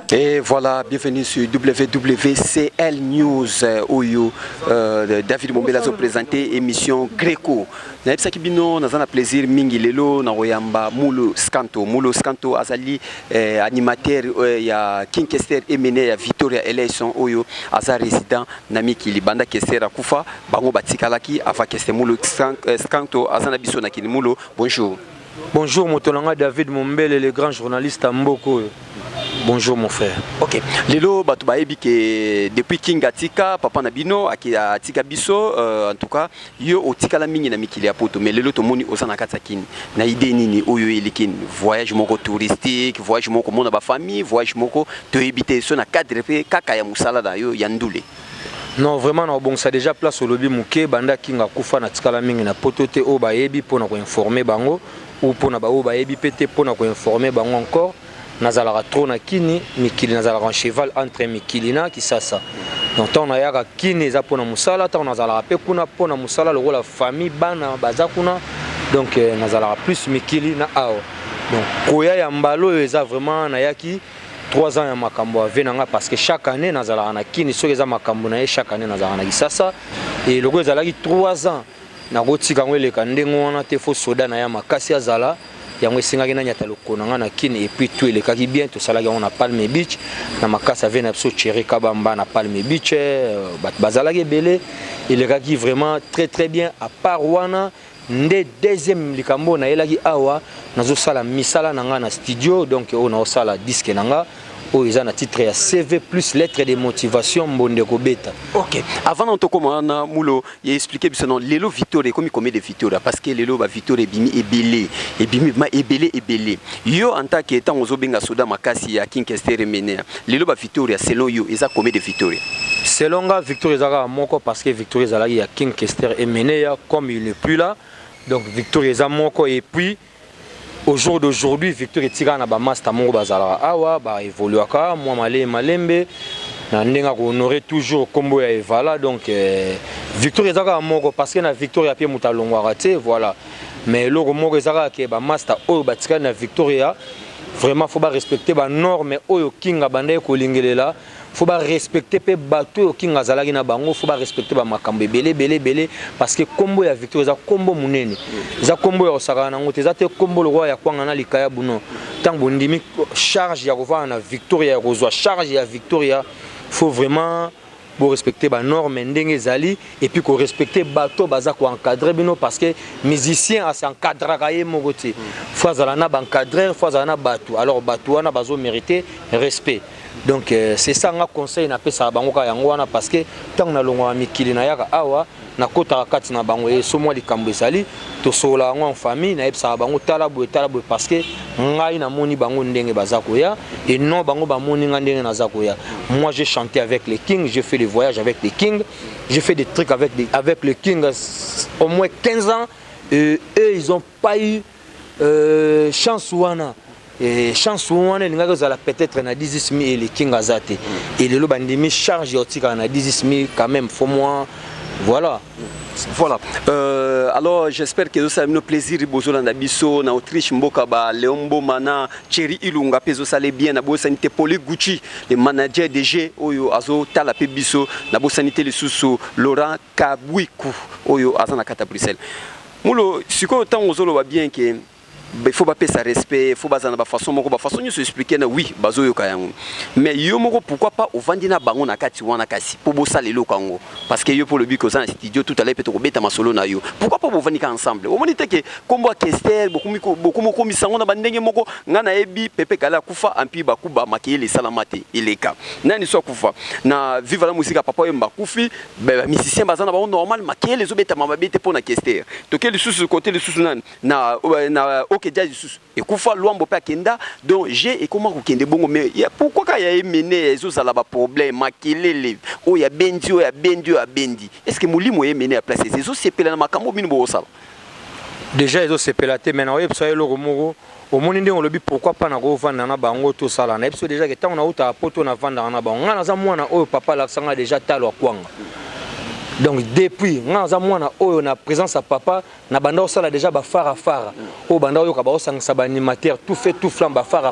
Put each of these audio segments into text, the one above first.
Et voilà, bienvenue sur WWCL News Oyo. David Mombela a présenté émission Greco. Na ebisa kibino nazana plaisir mingi lelo na royamba Mulo Scanto azali animateur ya King Kester Emene ya Victoria Election Oyo aza résident na mikili banda Kester akufa bango batikalaki afa Kester Mulo Scanto azana biso na kini Mulo. Bonjour. Bonjour Motolanga David Mombele, le grand journaliste à Mboko. Bonjour mon frère. Ok. Lelo batu baebi que depuis King Atika papa Nabino Atika biso en tout cas yo otika la mingi na mikili ya poto mais lelo tomoni osana kata kini na idée nini oyo elikini voyage moko touristique voyage moko mona ba famille voyage moko to ebité so na cadre pe kaka ya musala da yo ya ndule. Non vraiment non bon ça déjà place au lobby muke banda King akufa na tika la mingi na poto te o baebi pona ko informer bango ou pona ba o baebi pété pona ko informer bango encore. Nazala trop na kini mikili nazala en cheval entre mikilina qui ça donc on a yaka kini za pona musala ta nazala pe kuna pona musala le rôle la famille bana bazakuna donc nazala plus mikili na ao donc koya ya mbalo eza vraiment na yaki 3 ans ya makambo avenanga parce que chaque année nazala na kini so eza makambo na chaque année nazala na kisasa et le gros ezala ki 3 ans na gotika ngwele kandengo wana te fo soda na ya makasi azala yango esengaki na nyata lokonanga na kini et puis tout elekaki bien to salaki on a Palme Beach na makasa vena biso Chéri Kabamba na Palme Beach bazalaki belé elekaki vraiment très bien à part wana nde deuxième likambo na elaki awa nazo sala misala nanga na studio donc on a sala disque nanga o ils ont un titre à CV plus lettre de motivation mbonde ko beta. OK. Avant de commencer Mulo, il a expliqué que non Lelo Victoria comme il commet de Victoria parce que Lelo ba Victoria bimi ebelé. Yo en tant que étant ozo benga soda makasi ya King Kester Emene. Lelo ba Victoria selon yo ils a commet de Victoria. Selon ga Victoria zaka moko parce que Victoria zalaki ya King Kester Emene comme il n'est plus là. Donc Victoria za moko et puis au jour d'aujourd'hui, Victor Etira na ba master mongo bazala awa ba évoluaka moi malembe na ndenga ko honorer toujours combo ya Evala donc Victor ezaka moko parce que na Victoria pie mutalongwa raté voilà mais loko moko ezaka ke ba master oyo batika na Victoria vraiment faut ba respecter ba normes oyo kinga banda ko lingelela faut pas respecter pe bateau qui ngazalaki na bango faut pas respecter ba makambo belé parce que combo ya Victoria za combo munene za combo ya osaka na ngote za te combo le roi ya kwanga na likaya buno tango ndimi charge ya kovana na Victoria rozwa charge ya Victoria faut vraiment pour respecter ba normes ndenge zali et puis ko respecter bateau baza ko encadrer bino parce que musicien a s'encadrer kaye mogote faut zala na ba encadrer faut zala na bateau alors bateau wana bazo mériter respect. Donc c'est ça nga conseil na pesa bango ka yango wana parce que tant na longwa mikili na yaka awa na kota kati na bango e so mwa likambo esali to sola ngo en famille na pesa bango talabo parce que ngai na moni bango ndenge bazako ya et non bango ba moni nga ndenge na zako ya. Moi j'ai chanté avec les Kings, j'ai fait des voyages avec les Kings, j'ai fait des trucs avec les Kings au moins 15 ans et eux ils ont pas eu chance wana. Et chance on est peut-être na 10 000 et les King Azate et le bandimi charge yotika na 10 000 quand même faut moi voilà. Alors j'espère que vous avez le plaisir bozola na biso na Autriche mboka ba Leombo Mana Chéri Ilunga pezo sale bien na bo sanité Poli Gucci le manager DG oyo azo tala pe biso na bo sanité le susu Laurent Kabwiku oyo azana kata Bruxelles. Mulo siko tant ozolo ba bien que il faut pas payer respect, il faut pas de façon nous expliquer oui, bazo yo kayango. Mais yo moko pourquoi pas au vandina bango na kati wana kasi pour bossa le lokango parce que yo pour le but que ça studio tout à l'heure peut robeta masolo na yo. Pourquoi pas vous vandika ensemble? Au monite que combo Kester beaucoup moko misango na bandenge moko ngana ebi pepe kala kufa ampi bakuba makile salamate ileka. Nani so kufa na vive la musique papa yo mbakufi musicien bazana ba normal makile zo beta mama bete pour na Kester. To quel sous côté le sous na et kufa luambo pa kenda donc j'ai et comment ku kende bongo mais pourquoi ka ya mené zo sala ba problème makelele o ya bendi est-ce que molimo ya mené à placer zo sepela na makambo bino bo sala déjà zo sepela te maintenant oui ça le romoro au monde ndenge on le dit pourquoi pas na go vanda na bango to sala na episode déjà que tant on a uta poto na vanda na bango ngana za mwana oyo papa la sanga déjà talo kwanga Donc depuis ngaza mwana oyo na présence à papa na banda osala déjà ba fara au banda oyo ka ba osangisa ba animateur tout fait tout flambe ba fara.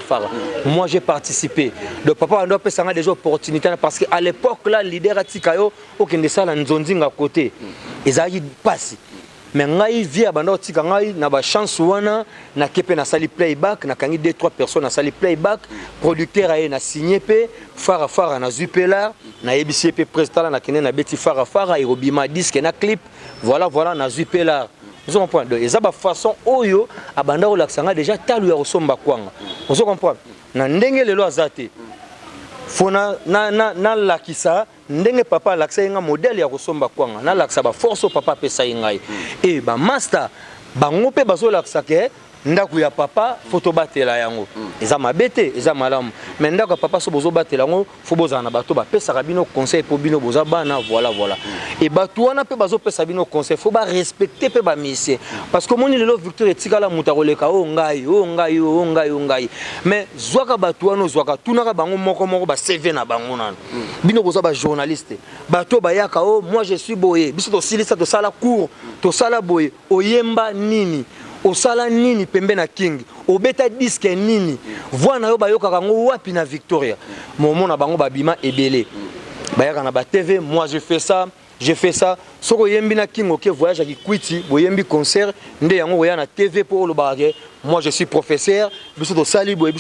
Moi j'ai participé. Donc papa ando pesa nga déjà opportunité parce que à l'époque là leader atikayo okende sala nzonzinga côté ezali passe. Mais ngai via banda otika ngai na ba chance wana na kepe na sali playback na kangi 2-3 personnes na sali playback producteur a na signé pe fara na zupela na EBCP prestala na kene na beti fara et robima disque na clip voilà na zupela. Vous comprenez? Donc eza ba façon oyo abanda o laksanga déjà talu ya osomba kwanga. Vous comprenez? Na ndenge lelo azate fona na lakisa ndenge papa lakisa nga modèle ya kosomba kwanga na lakisa ba force papa pesa ngai et ba master bango pe bazo lakisa ke ndaku ya papa photo batela yango eza mabete eza malamu mais ndaku papa so bozo batela yango fo bozana bato ba pesa kabino conseil po bino boza bana voilà et bato wana pe bazo pesa bino conseil faut ba respecter pe ba mission parce que moni lelo Victor etikala muta koleka o ngai mais zwaka bato wana zwaka tunaka bango moko ba CV na bango nana bino boza ba journaliste bato bayaka o moi je suis boye biso to silisa to sala cours to sala boye oyemba nini osala nini pembe na king obeta disque nini voix na yo bayoka kango wapi na Victoria momo na bango babima ebele bayaka na ba TV moi je fais ça soko yembi na king OK voyage ki kwiti boyembi concert nde yango oya na TV pour le bagage moi je suis professeur biso to sali boye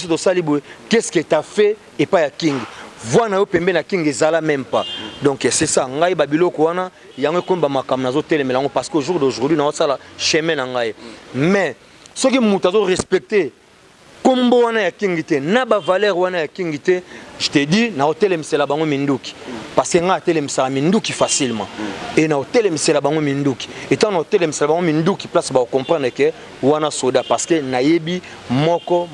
qu'est-ce que tu as fait et pas ya king voix na yo pembe na king ezala même pas donc c'est ça ngai babiloko wana yango komba makam nazo telemelango parce qu'au jour d'aujourd'hui na osala chemin na ngai mais ce qui mutazo respecter kombo wana ya king te na ba valeur wana ya king te je te dis na hotel msela bango minduki parce que nga hotel msela minduki facilement et na hotel msela bango minduki étant na hotel msela bango minduki place ba comprendre que wana soda parce que nayebi moko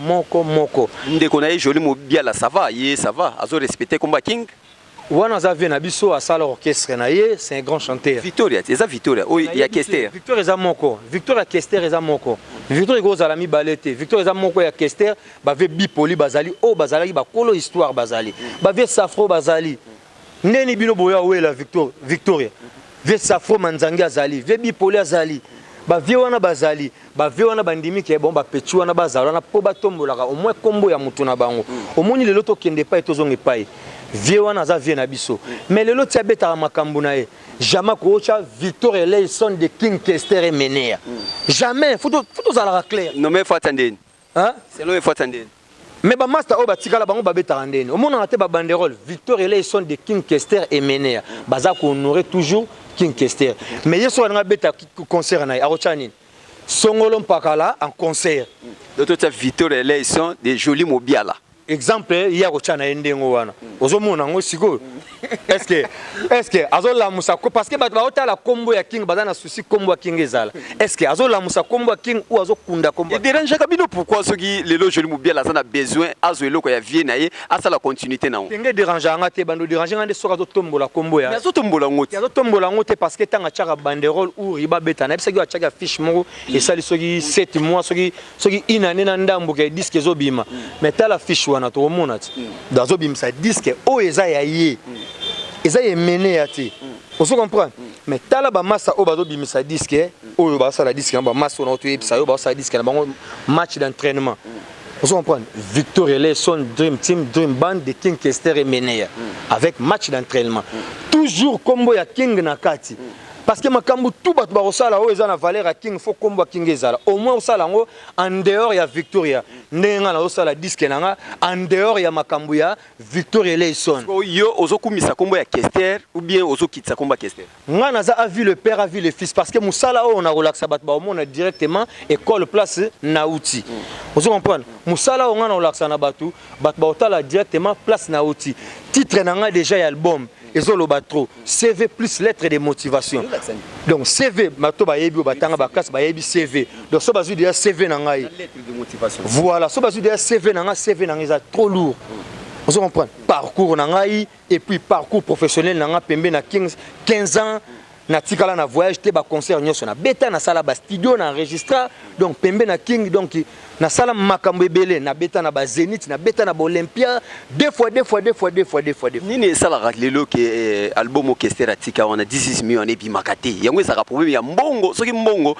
ndeko na ye joli mobiala ça va azo respecter komba king wana za vient na biso à sala orchestre na ye c'est un grand chanteur Victoria oh il y a Kester Victor eza moko Victor Kester eza moko Victor kozala mi balete Victor eza moko ya Kester ba ve bipoli bazali o bazali ba kolo histoire bazali ba ve safro bazali neni bino boya wela Victoria ve safro manzangi azali ve bipoli azali ba vie wana bazali ba vie wana bandimi ke bon ba petu wana bazala na po batombolaka au moins kombo ya mutu na bango omoni lelo to kende pa etozonge pai vie wana za vie na biso mais lelo tia beta makambu na ye jamais kocha Victor Eleison de King Kester et Menea jamais faut zala clair non mais faut attendre hein c'est là il faut attendre mais ba master o batikala bango ba beta ndeni omona na te ba banderole Victor Eleison de King Kester et Menea baza ko honorer toujours King Kester mais yeso nga beta concert na arochani songolo mpakala en concert d'autres Victor Eleison de joli mobiala exemple ya ko chana ndengo wana ozomona ngo siko est-ce que azola musa parce que ba otala kombo ya king bazana souci kombo ya king ezala est-ce que azola musa kombo ya king ou azokunda kombo et dérange kabino pourquoi soki lelo joli mobiala ça a besoin azoelo ko ya vie na ye asa la continuité na ngo ngé dérange nga te bando dérange nga nde soka zotombola kombo ya azotombola ngoti azotombola ngote parce que tanga chaka banderole ou riba beta na bisaki achaka fiche moko et ça soki 7 mois soki inane na ndambo ke disque zobima mais tala fiche wana to mona ti dazo bimisa disque o eza ya ye eza ye mené ya ti on se comprend mais tala ba massa o bazo bimisa disque o ba sala disque na ba massa na to yebisa o ba sala disque na bango match d'entraînement on se comprend Victor Eleison Dream Team Dream Band de King Kester et Menea avec match d'entraînement toujours combo ya king na kati parce que makambu tout bato ba osala o eza na valeur à king faut kombo king ezala au moins osala ngo en dehors ya Victoria ndenga na osala disque nanga en dehors ya makambu ya Victoria Eleison yo ozokumisa kombo ya Kester ou bien ozokitsa kombo ya Kester nga naza a vu le père a vu le fils parce que musala o na relaxa bato ba o mona directement école place na outi vous comprenez musala o nga na relaxa na bato ba otala directement place na outi titre nanga déjà ya album ezoloba trop CV plus lettre de motivation donc CV mato ba yebi batanga ba classe ba yebi CV donc so bazu déjà CV na ngai lettre de motivation voilà so bazu déjà CV na nga trop lourd vous comprenez parcours na ngai et puis parcours professionnel na nga pembe na 15 ans na tikala na voyage te ba concert nyonso na beta na sala ba studio na enregistra donc pembe na king donc na sala makambo ebele na beta na ba Zénith na beta na ba Olympia deux fois nini sala lelo ke album orchestre atika on a 16 millions et puis makate yango ça problème ya mbongo soki mbongo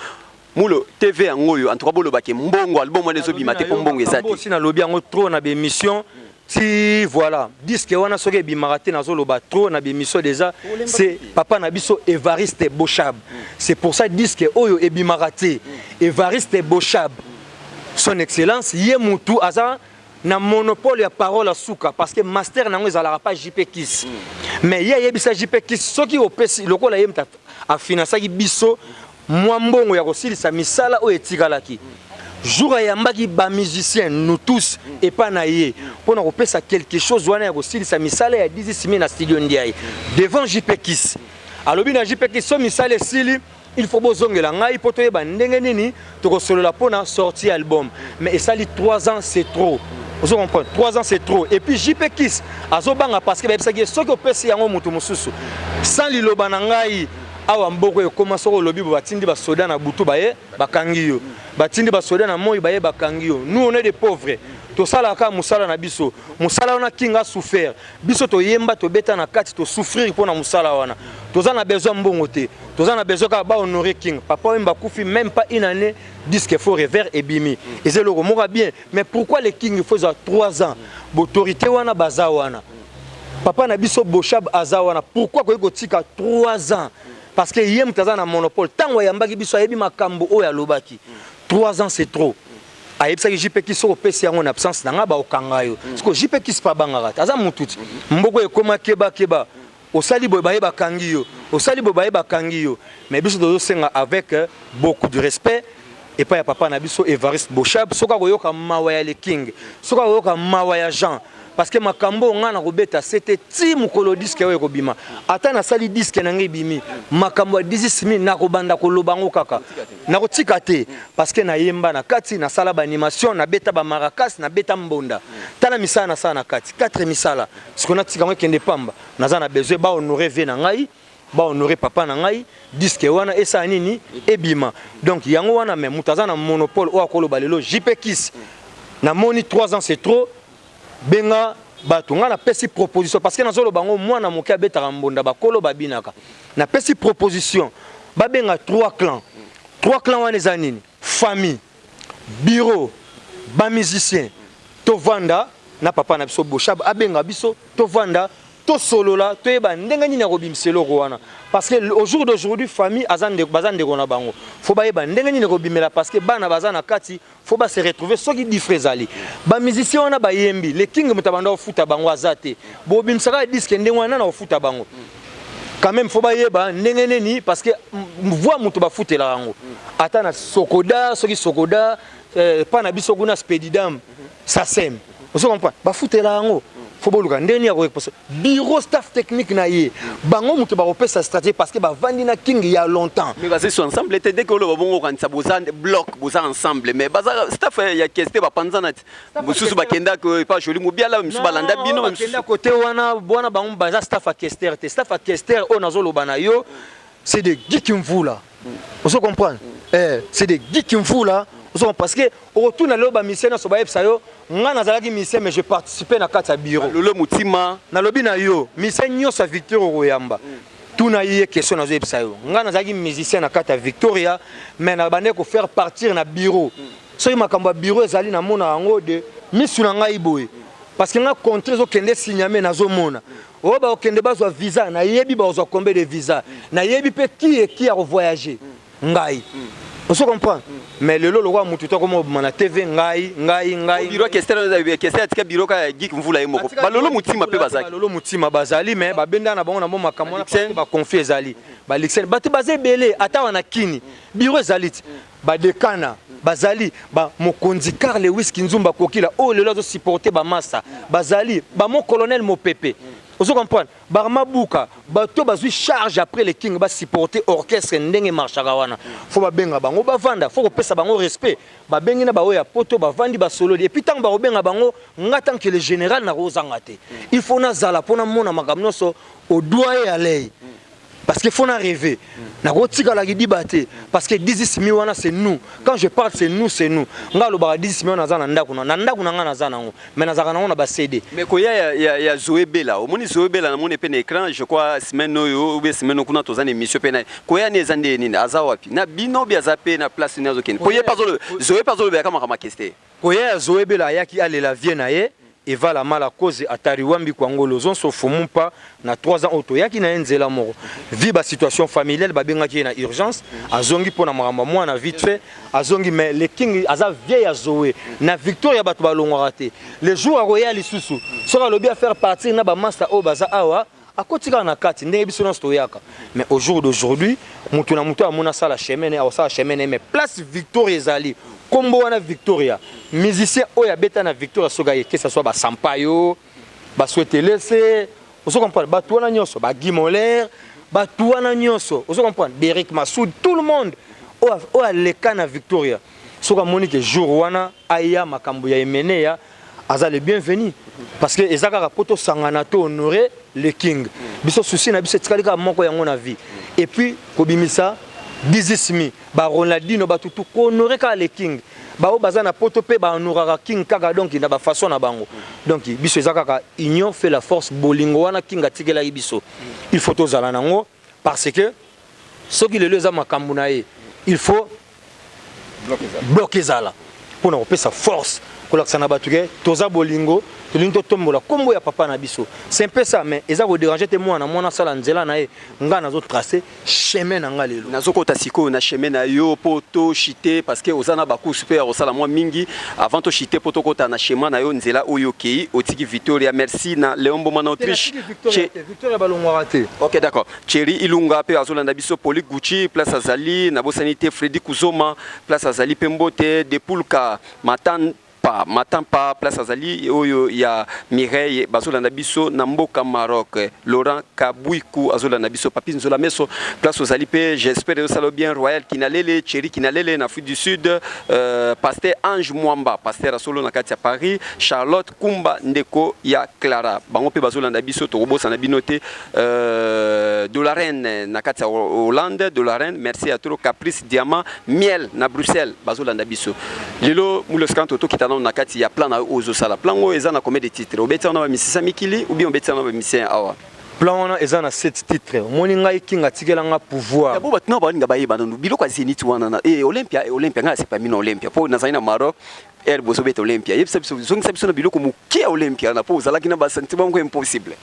mulo TV yango yo en tout cas bolo bake mbongo album wana zo bimate po mbongo ezati aussi na lobby yango trop na be émission si voilà disque wana soki bimaraté na zo loba trop na be émission déjà c'est papa na biso Évariste Bochab c'est pour ça disque oyo e bimaraté Évariste Bochab son excellence yemutu aza na monopole ya parole à souka parce que master nango ezalaka pas JP Kiss mais yebisa JP Kiss soki opesi lokola yemta a finançaki biso mwambongo ya kosilisa misala o etikalaki jour yambaki ba musiciens nous tous et pas naie pour na kopesa quelque chose wana ya kosilisa misala ya 16 na studio ndiaye devant JP Kiss alobi na JP Kiss so misala esili il faut bozongela ngai poto yeba ndenge nini tokosolola pona sortir album mais esali 3 ans c'est trop. Vous comprenez 3 ans c'est trop et puis JP Kiss azobanga parce que babisaki soki opesi yango mutu mususu sans liloba na ngai awa mboko e commence ko lobi batindi ba soda na butu baye bakangi yo batindi ba soda na moyi baye bakangi yo nous on est des pauvres to sala ka musala na biso musala wana kinga souffert biso to yemba to beta na kati to souffrir pona musala wana toza na besoin mbongo te toza na besoin ka ba honorer king papa wemba kufi même pas une année disque fort revers et bimi et c'est le moka bien mais pourquoi les king faisait 3 ans autorité wana baza wana papa na biso Bochab aza wana pourquoi ko tika 3 ans parce que yem taza na monopole tango yambaki biso ayebi makambo oyo alobaki 3 ans c'est trop ayebisa ki JP Kiss opesi yango na absence na nga ba okanga yo parce que JP Kiss pa bangaka aza mututi mboko ekoma keba osali boye baye bakangi yo osali boye baye bakangi yo mais biso dozo senga avec beaucoup de respect et pas ya papa na biso Évariste Bochab soka koyoka mawa ya le king soka koyoka mawa ya Jean parce que makambo ngana kobeta c'était ti mukolo disque oyo kobima ata na sali disque na ngai bimi makambo 16000 na kobanda kolobango kaka na kotika te parce que na yemba na kati na sala ba animation na beta ba maracas na beta mbonda tala misala na sala na kati 4 misala ce qu'on a tika ngende pamba naza na besoin ba honorer ve na ngai ba honorer papa na ngai disque wana esa nini ebima donc yango wana mais mutaza na monopole o akoloba lelo JP Kiss na moni 3 ans c'est trop benga bato nga na pesi proposition parce que nazolo bango mwana moke abetaka mbonda bakolo babinaka na pesi proposition babenga 3 clans wana eza nini famille bureau ba musicien tovanda na papa na biso Bochab abenga biso tovanda to solola to yeba ndenge nini akobimselo wana parce que au jour d'aujourd'hui famille bazande kona bango faut ba yeba ndenge nini akobimela parce que bana bazana kati faut ba se retrouver soki difrezali ba musicien wana ba yembi le king mutabanda ofuta bango azate bo bimsaka disque ndenge wana na ofuta bango quand même faut ba yeba ndenge nini parce que voix mutu ba futela yango ata na sokoda soki sokoda pa na biso kuna spedidam ça sème vous comprenez ba futela yango faut boluka ndeni ya ko bureau staff technique na ye bango mutu ba repesa stratégie parce que ba vandi na king il y a longtemps mais basé sur ensemble dès que le bongo quand ça boza bloc boza ensemble mais baza staff ya keste ba panzana mususu ba kenda ko pas joli mobiala mususu balanda bino kenda côté wana bona bango baza staff a kester te staff a kester on azolo bana yo c'est des geeks mvula vous comprenez c'est des geeks mvula parce que au retour na loba mission na soba epsa yo nga nazalaki mission mais je participais na kata bureau lolo mutima na lobi na yo mission nyosa Victor Royamba tuna yé question na zo epsa yo nga nazalaki musicien na kata Victoria mais na bande ko faire partir na bureau so makambo bureau ezali na mona yango de misu na ngai boye parce que nga contre zo kende signame na zo mona o ba okende bazwa visa na yebi ba zo combien de visa na yebi pe qui a voyager ngai on se comprend mais le lolo wa mututo comme na TV ngai bureau question atika bureau ka geek mvula yemoko ba lolo mutima pe bazali ba lolo mutima bazali mais ba benda na bango na mo makamona ba confier ezali ba lixen batu bazé belé ata wana kini bureau ezali ba dekana bazali ba mokonzi Karl Lewis Kinzumba kokila o lelo zo supporter ba massa bazali ba mon colonel Mopepe. Vous comprenez? Barma Bouka, bato bazui charge après les king ba supporter orchestre ndenge marchaka wana. Faut ba benga bango ba vanda, faut ko pesa bango respect. Ba bengi na ba oya poto ba vandi ba solo et puis tant ba benga bango ngata que le général na rozangate. Il faut na zala pona mona makamnoso au doigt à l'œil. parce qu'il faut en rêver. Na rotika la gidibate parce que 10 millions c'est nous. Quand je parle c'est nous. Ngalo ba 10 millions na zana ndaku na nga zana ngo. Mais na zana ngo na ba CD. Mais quoi ya Zoé Bella. Au moins Zoé Bella na mon écran, je crois semaine yo ou bien semaine kuna tozana émission pena. Quoi ne zande nini azawapi. Na bino bia zape na place nazo ken. Quoi pas Zoé pas le kama keste. Quoi Zoé Bella yaki ale la vie na ye. Et va la mala cause atariwambi kwangolo zon so fumumpa na 3 ans auto yaki na nzela moko vie ba situation familiale ba bengaki na urgence azongi pona maramba mwana vite fait azongi mais le king aza vieille ya Zoé na victoire ya bato balongwa raté les jours à royal isusu sera lobi à faire partir na ba master o baza awa akotika na kati ndenge biso na stoyaka mais au jour d'aujourd'hui mutu na mutu amona sala chemene awa sala chemene mais place victoire ezali Combo wana Victoria musicien oya beta na Victoria sogaye que ça soit ba Sampaio ba souhaiter laisser on se comprend ba tuana nyonso ba Guy Moller ba tuana nyonso on se comprend Derek Massoud tout le monde oya leka na Victoria soka monique jour wana aya makambo ya emeneya aza le bienvenu parce que ezaka poto sangana to honorer le king biso souci na biso tikalika moko yango na vie et puis kobimisa Dizismi, ba Ronaldinho ba tutu honorer ka le king. Ba o bazana poto pe ba honorera king kaka donc na ba façon na bango. Donc biso ezaka union fait la force bolingo wana king atikela biso. Il faut tozala nango parce que ce qui le leza makambu na ye, il faut bloquer zala pour na sa force ko laksa na batuke toza bolingo tolinto tombola kombo ya papa na biso c'est un peu ça mais eza ko déranger te moi na sala nzela na ye nga nazo tracer chemin na nga lelo nazo kota siko na chemin na yo poto chité parce que ozana baku super osala moi mingi avant to chité poto kota na chemin na yo nzela oyo kei otiki Victoria merci na Léon Bomana Autriche Victoria balongwa raté. OK d'accord Thierry Ilunga pe azolanda biso Poli Gucci place azali na bosanité Freddy Kuzoma place azali Pembote de Pulka Matampa place azali oyo ya Mireille bazolanda biso na mboka Maroc Laurent Kabouikou azolanda biso Papi Nzola Meso place azali pe j'espère que ça va bien Royal Kinalele Thierry Kinalele na Afrique du Sud pasteur Ange Mwamba pasteur asolo na kati ya Paris Charlotte Kumba ndeko ya Clara bango pe bazolanda biso to robosa na binote de la Reine na kati ya Hollande de la Reine merci à trop Caprice Diamant Miel na Bruxelles bazolanda biso lelo muloskanto to kitana na kati ya plan na ozo sala plan o eza na combien de titres obeti na ba misisa mikili ou bien obeti na ba misien awa plan na eza na 7 titres moni ngai kinga tikela nga pouvoir bo batna ba linga bayeba no biloko ya Zénith wana na Olympia nga c'est pas mina Olympia po na zaina Maroc bozo beta Olympia yebisa biso zongi biso na biloko muke ya Olympia na po ozala kina ba sentiment ko impossible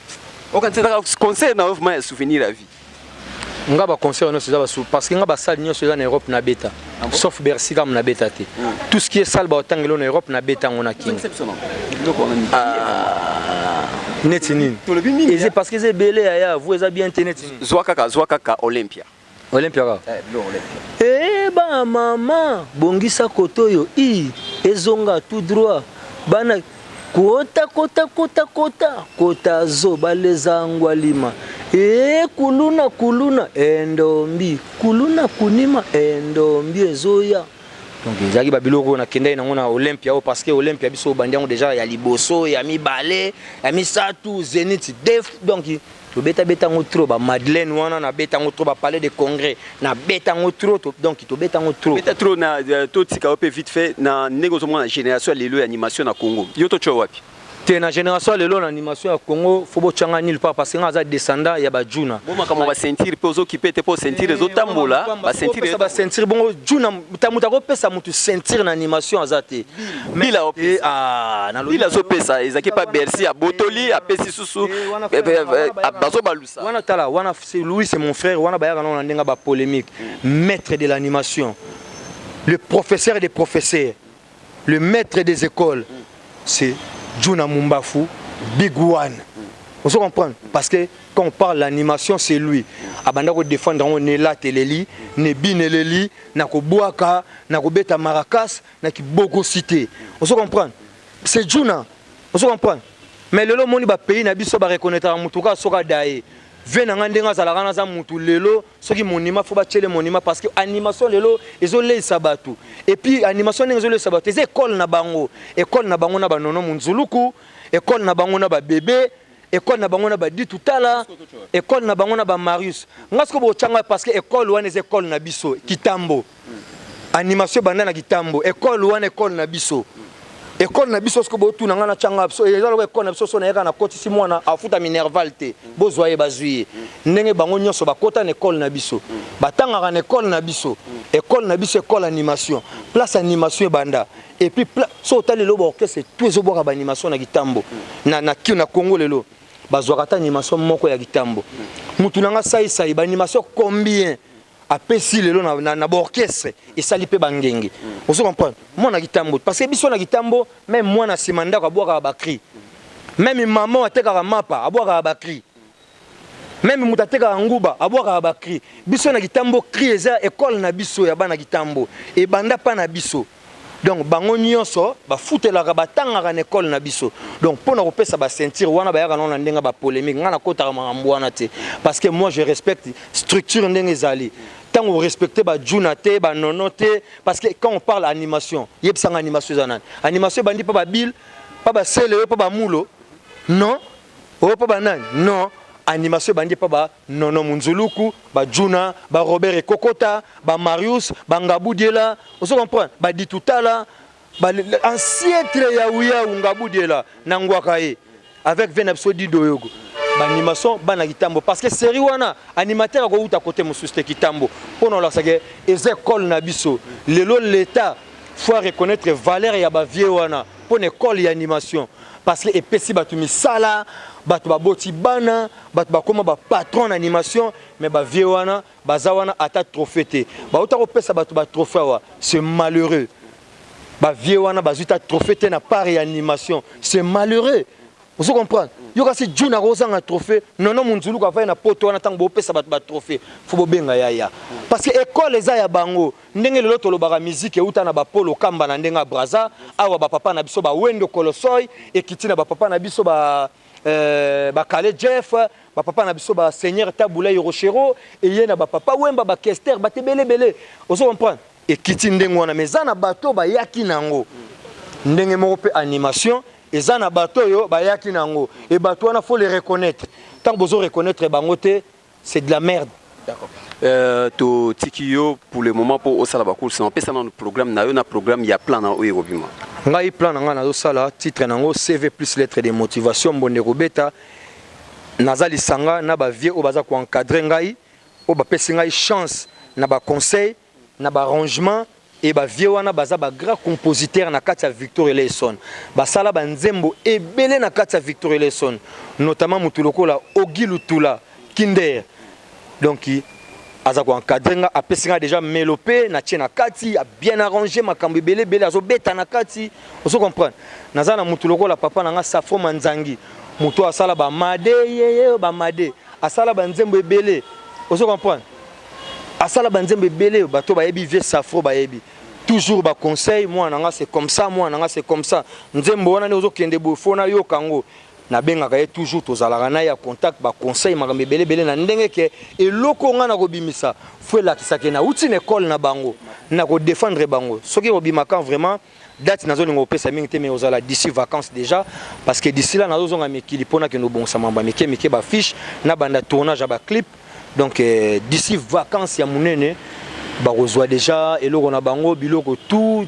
okanteta conseil na of ma souvenir à vie nga ba conseil no seza basu parce que nga ba salle nyonso eza na Europe na beta sauf Bercy comme na beta te tout ce qui est salle ba otangelo na Europe na beta ngona king netini et c'est parce que c'est belé aya vous eza bien tenetini zwaka Olympia ba mama bongisa kotoyo ezonga tout droit bana kota zo balezangwa lima kuluna endombi kuluna kunima endombi ezoya donc ezaki babiloko na kenda nango na Olympia parce que Olympia biso bandiango déjà ya liboso ya mibale ya misatu Zénith def donc to beta ngo trop ba Madeleine wana na beta ngo trop ba palais de congrès na beta ngo trop donc to beta ngo trop beta trop na to tika op vite fait na négozo mo na génération lelo animation na Congo yo to cho wapi te na génération lelo na animation ya Congo faut bochanga nil pas parce que nga za descendant ya ba Juna bon kama ba sentir pezo ki pete po sentir zo tambola ba sentir bon Juna tamuta ko pesa mutu sentir na animation azate bila na bila zo pesa ezaki pa Bercy a Botoli a pesi susu bazo balusa wana tala wana c'est Louis c'est mon frère wana ba ya na ndenga ba polémique maître de l'animation le professeur des professeurs le maître des écoles c'est Juna Mumbafu, Big One. On se comprend parce que quand on parle l'animation, c'est lui. Abanda ko défendre on est là teleli, nebi neleli, na ko boaka, na ko beta maracas, na ki boko cité. On se comprend. C'est Juna. On se comprend. Mais lelo moni ba pays na biso ba reconnaître mutuka soka dae. Vena ngandenga zalaka na za mutu lelo soki monima faut ba tchele monima parce que animation lelo ezole sabatu et puis animation ezole sabatu c'est école na bango na banono munzuluku école na bango na ba bébé école na bango na ba dit tout à l'heure école na bango na ba Marius ngasko bo changa parce que école wana c'est école na biso Kitambo animation banda na Kitambo école wana école na biso école na biso sko bo tu na ngana changa biso ezalo école na biso so na yaka na koti si mwana afuta minerval te bozwaye bazuye ndenge bango nyonso bakota na école na biso batanga na école na biso école animation place animation banda et puis so tali lo ba orchestre tout ezo boka ba animation na Kitambo na Congo lelo bazwaka ta animation moko ya Kitambo mutu nanga sai ba animation combien apesi lelo na orchestre et sali pe bangenge vous comprenez moi na Kitambo parce que biso na Kitambo même moi na simanda ka boka ba cri même maman ateka mapa aboka ba cri même mutateka nguba aboka ba cri biso na Kitambo cri eza école na biso ya bana Kitambo et banda pa na biso. Donc bango nyonso ba futelaka batanga na école na biso. Donc pour na kopesa ba sentir wana ba yaka na ndenga ba polémique ngana kota makambo wana te parce que moi je respecte structure ndenge ezali. Tant on respecte ba junate ba nonote parce que quand on parle animation, yebsanga animation zanan. Animation bandi pa ba bill, pa ba sele, pa ba mulo. Non. O pa ba nan. Non. Animation bandi pa ba Nono Munzuluku, ba Juna, ba Robert et Kokota, ba Marius, ba Ngabudiela, on se comprend, ba Ditutala, ba ancien Yaouya ou Ngabudiela, Nangwakae, avec Venepsodi Doyogo. Ba animation bana Kitambo parce que série wana animateur ko uta côté mususte Kitambo. Pour la sage les écoles na biso, l'état faut reconnaître valeur ya ba vieux wana pour école et animation parce que epesi batu misala batu baboti bana batu bakoma ba patron d'animation mais ba vieux wana bazawana ata trophée te ba uta ko pesa batu ba trophée wa c'est malheureux ba vieux wana bazuta trophée te na part animation c'est malheureux vous comprenez yoka si juna rozanga trophée nono munzulu ka fa na poto wana tango bo pesa batu ba trophée faut bo benga yaya parce que école eza ya bango ndenge lelo tolobaka musique euta na ba polo kamba na ndenga braza awa ba papa na biso ba wendo kolosoy ekiti na ba papa na biso ba Kale Jeff, papa na biso ba Seigneur Tabula Yorochero et yena ba papa wemba ba Kester ba tebele vous comprenez et kiti ndengo wana mezana bato ba yaki nango ndenge moko pe animation ezana bato yo ba yaki nango et bato wana faut les reconnaître tant que vous reconnaître bangote c'est de la merde. D'accord. To tikio pour le moment pour osala ba course on peut ça dans le programme na programme il y a plan na oyobima ngai plan nga na sala titre nango CV plus lettre de motivation bonde robeta nazali sanga na ba vieux o baza ko encadrer ngai o ba pesi ngai chance na ba conseil na ba arrangement et ba vieux wana baza ba grand compositeur na kati ya Victor Eleson ba sala ba nzembo ebele na kati ya Victor Eleson notamment mutuloko la Ogi Lutula Kinder donc aza ko encadrer nga apesi nga déjà mélopé na tiena kati a bien arrangé makambo belé azo beta na kati vous comprenez nazana mutu lokola papa nanga Safo Manzangi mutu asala ba made yeye ba made asala ba nzembo ebele vous comprenez asala ba nzembo ebele bato ba yebi vie Safo ba yebi toujours ba conseil moi nanga c'est comme ça moi nanga c'est comme ça nzembo wana ne ozo kende bofona yo kango na benga ka toujours tozalaka na ya contact ba conseil makambo belé na ndenge ke eloko nga na kobimisa faut la kisake na uti na école na bango na ko défendre bango soki obimaka vraiment date nazo lingo pesa mingi te mais ozala d'ici vacances déjà parce que d'ici là nazo zonga mekili pona ke no bonsa mamba meke ba fiche na banda tournage ba clip donc d'ici vacances ya munene ba reçoit déjà eloko na bango biloko tout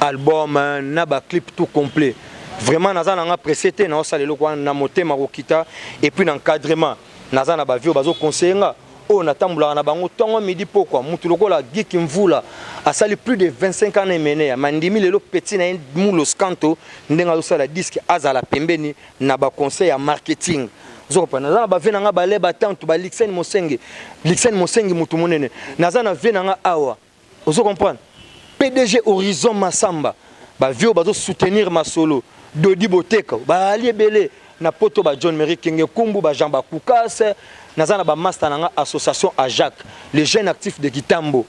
album na ba clip tout complet. Vraiment naza nanga précédé na osala eloko na motema kokita et puis l'encadrement naza na ba vieux bazo conseiller o natambula na bango tongo midi pokwa mutu lokola Geek Mvula asali plus de 25 ans mené ya mandimi lelo petit na mulo scanto ndenga osala disque azala pembeni na ba conseil ya marketing zopa naza ba venanga ba leba tantu ba Lixen Mosenge mutu monene naza na venanga awa vous comprenez PDG Horizon Massamba ba vieux bazo soutenir ma solo Dodi Boteka ba ali belé na poto ba John Merrick Kenge Kumbu ba Jean Bakukase nazana ba master nanga association Ajac les jeunes actifs de Kitambo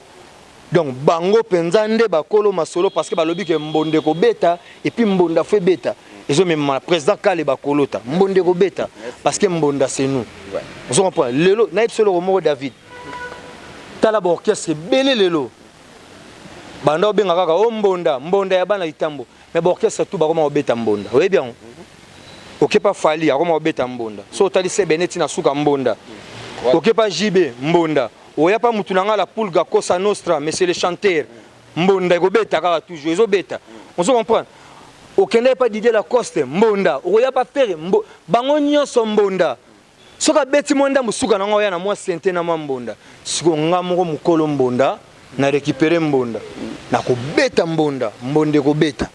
donc bango penzande ba kolo masolo parce que ba lobi ke mbonde ko beta et puis mbonda fait beta ils ont même président Kale ba kolota mbonde ko beta parce que mbonda c'est nous vous comprenez lelo na ipsolo Romero David tala ba orchestre belé lelo banda obenga kaka o mbonda ya bana Kitambo mais ba orchestre tout ba comment obeta mbonda oui bien OK pas Fali akoma obeta mbonda so tali se beneti na suka mbonda OK pas JB mbonda oya pas mutunanga la poule Cosa Nostra mais c'est le chanteur mbonda ekobeta kaka toujours ezobeta on se comprend okende pas Didier Lacoste mbonda oya pas faire bango nyonso mbonda soka beti monda musuka nango ya na mwa sente na mbonda siko ngamoko mukolo mbonda na récupérer mbonda na kobeta mbonda mbonde kobeta.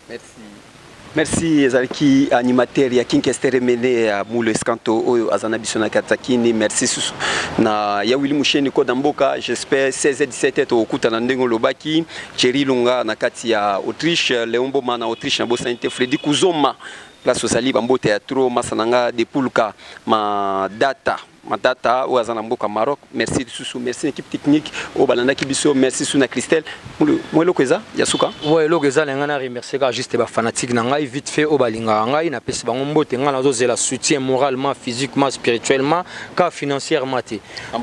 Merci ezalaki animateur ya King Kester Emene ya Moule Escanto oyo azana biso na katakini. Merci susu na ya Willy Musheni ko damboka. J'espère 16-17 to okuta na ndengo lobaki Thierry Lunga na kati ya Autriche, Leombo mana Autriche na Bosante Freddy Kuzoma place osali bambo théâtre masananga de Pulka ma data ou azana mboka Maroc. Merci susu, merci équipe technique au balanda kibiso, merci suna Christelle mwelo kweza yasuka ouais logeza ngana remercier ka juste ba fanatique na ngai vite fait au balinga ngai na pesi bango mbote ngana zo zela soutien moralement physiquement spirituellement ka financièrement te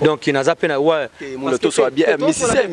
donc inaza pena ouais mon to so bien musicien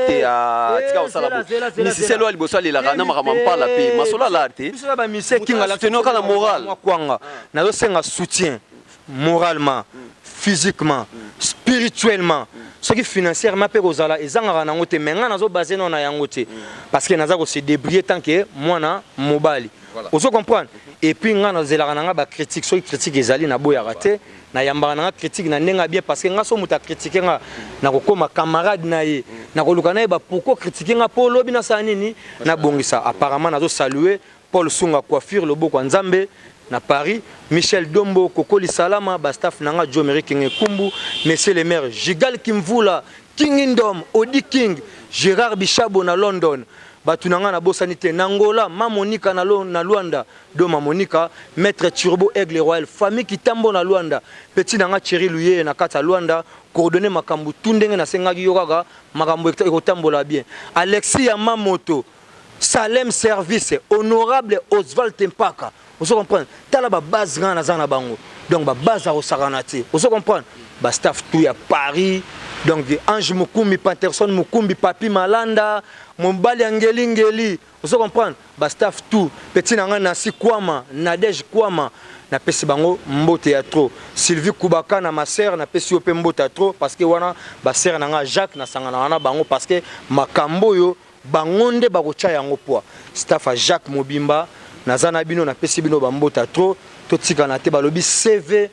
te a tika osala musicien lo liboso lela kana makampa la pe masola la te biso ba musicien kinga la tenir kana moral kwanga na zo senga soutien moralement physiquement, spirituellement, ce qui financièrement peut kozala ezanga na ngote menga nazo basé non na yangote parce que naza ko se débrouiller tant que moi na mobali. Vous comprenez? Et puis ngana zela nga ba critique so critique ezali na boya raté na yamba na critique na ndenga bien parce que nga so muta critiquer nga na ko koma camarade na ye na ko luka na ba pourquoi critiquer nga po lobi na sa nini na bongisa apparemment nazo saluer Paul Sunga coiffure le boko nzambe na Paris, Michel Dombo, Kokoli Salama, Bastaf Nanga, Jomeri King Kumbu, Monsieur le maire, Jigal Kimvula, King Indom, Odi King, Gérard Bichabo na London, Batunanga na Bosanité, Nangola, Mamonika na Luanda, Doma Monika, Maître Turbo Aigle Royal, Famille Kitambo na Luanda, Petit Nanga Thierry Luye na Kata Luanda, coordonné Makambu Tundenge na Sengagi Yogaga, Makambu Ekotambola bien, Alexis Yamamoto, Salem Service, Honorable Oswald Tempaka. Vous comprenez? T'as la base grande à bango. Donc la base à Osaranati. Vous comprenez? Bah staff tout à Paris. Donc Ange Mukumbi, Patterson Mukumbi, Papi Malanda, Mombali Angeli. Vous comprenez? Bah staff tout. Petit Nanga Nasi Kwama, Nadej Kwama. Na pesi bango mbo théâtre. Sylvie Koubaka na ma sœur na pesi ope mbo théâtre parce que wana ba sœur nanga Jacques na sangana wana bango parce que makambo yo bangonde bakocha yango poa. Staff à Jacques Mobimba. Nazana bino na pesi bino bambota trop totika na te balobi CV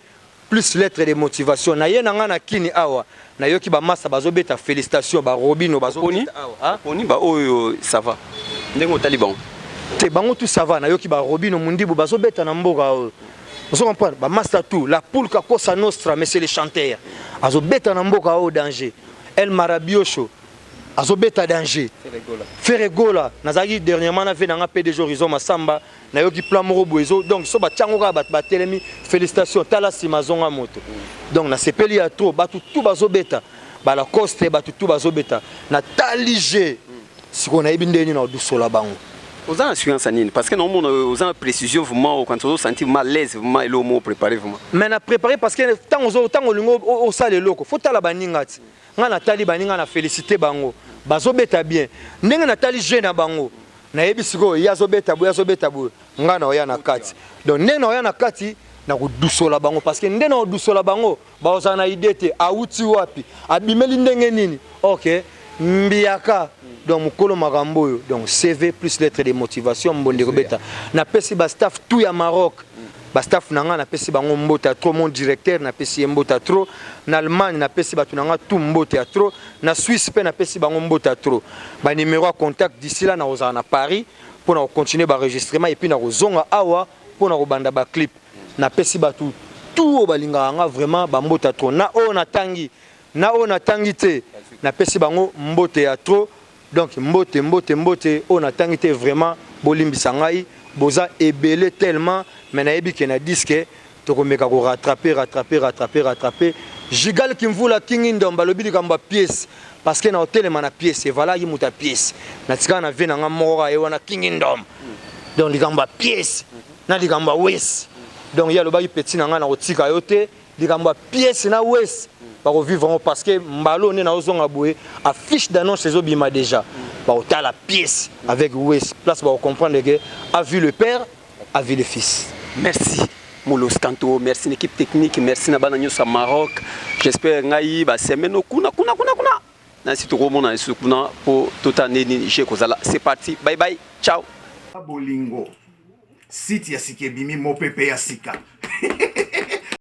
plus lettre de motivation na ye nanga na kini awa na yoki ba massa bazobeta félicitations ba Robino bazobeta awa poni ba oyo ça va ndengo taliban te bango tout ça va na yoki ba Robino mundibu bazobeta na mboka oyo vous comprenez ba massa tout la poule Cosa Nostra mais c'est les chanteurs azobeta na mboka oyo danger El Marabiocho azobeta danger Ferregola nazaki dernièrement na ve na PDG Horizon Masamba na yoki plan moko boezo donc so ba tiango ka ba telemi félicitations tala simazonga moto donc na sepeli ya trop batu tout bazobeta ba la coste batu tout bazobeta na talige siko na ibindeni na dusola bango aux assurances nini parce que non on aux précision vraiment quand on sentit mal l'aise vraiment et le mot préparé vraiment mais na préparé parce que tant lingo au sale loko faut tala baningati nga na tali baninga na féliciter bango bazobeta bien ndenge na tali jeune na bango na yebi siko yazobeta bo nga na oya na kati donc ndenge na oya na kati na kudusola bango parce que ndenge na kudusola bango baoza na idée te auti wapi abimeli ndenge nini OK mbiaka donc mukolo makambo yo donc CV plus lettre de motivation mbonde kobeta na pesi ba staff tout ya Maroc ba staff nanga na pesi bango mbota trop mon directeur na pesi mbota trop na Allemagne na pesi batu nanga tout mbota trop na Suisse pe na pesi bango mbota trop ba numéro à contact d'ici là na oza na Paris pour na continuer ba enregistrement et puis na kozonga awa pour na kobanda ba clip na pesi batu tout balinga nga vraiment ba mbota trop na o na tangi te na pesi bango mbota trop donc mbote on a tanguité vraiment bolimbisa ngai boza ebele tellement mais na yebi ke na disque to komeka ko rattraper Jigal Kimvula King Indom balobi likamba pièce parce que na hôtel mana pièce et voilà yimuta pièce na tika na vena nga mora e wana King Indom donc likamba pièce na likamba west donc ya loba petit na nga na otika yote likamba pièce na west pour vivre parce que mbalo ne na ozonga boye affiche d'annonce les obima déjà pour ta la pièce avec West place pour comprendre que a vu le père a vu le fils. Merci Moulos Kanto, merci l'équipe technique, merci na bana nyosa Maroc. J'espère ngai ba semaine kuna. Nasi to komona isu kuna pour tota neni je kozala. C'est parti. Bye bye. Ciao. Bolingo. Site ya sikebimi mopepe ya sika.